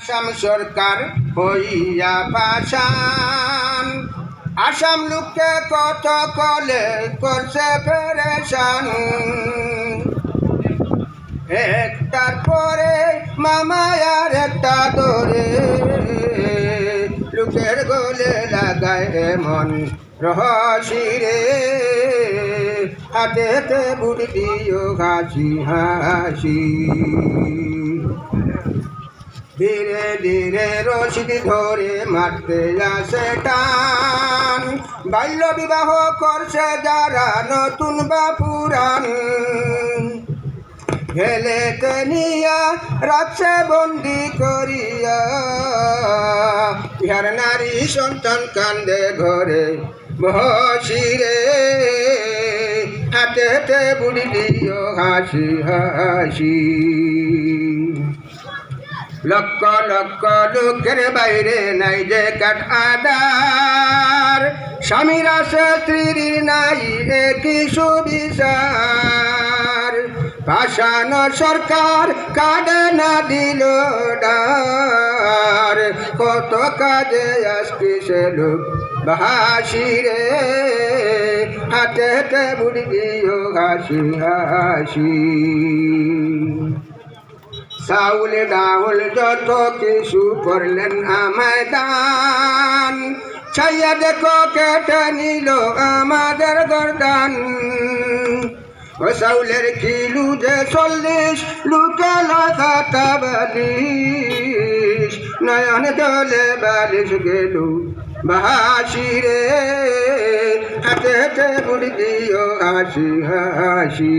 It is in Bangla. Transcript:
আসাম সরকার হইয়া পাশান, আসাম লোককে কত কলে করছে পেরেশান। একটার পরে মামায়ার একটা ধরে লোকের গলে লাগায় এমন রহসিরে, হাতেতে বুড়ি দিও হাসি হাসি। ধীরে ধীরে রশিদ ধরে মারতে আসে টান, বাল্য বিবাহ করছে যারা নতুন বা পুরান। হেলেতে নিয়া রাখছে বন্দি করিয়া, ইহার নারী সন্তান কান্দে ঘরে বসিরে, হাতেতে বুড়ি দিও হাসি হাসি। লক্ষ লক্ষ লোকের বাইরে নাই যে কাঠ আদার, স্বামীর আছে স্ত্রীর নাই একই সুবিচার। পাশান সরকার কাঁদে না দিল ডার, কত কাজে আসছে লোক বাহাসিরে, হাতেতে বুড়ি দিও হাসি হাসি। চাউল ডাউল যত কিছু করলেন আমায় দান, ছাইয়া দেখো কেটে নিল আমাদের গর্দান। ও চাউলের কিলু যে 40, লুকে লাগাতা বালিশ, নয়ন জলে বালিশ গেল বাহাসিরে, হাতে বুড়ি দিও হাসি হাসি।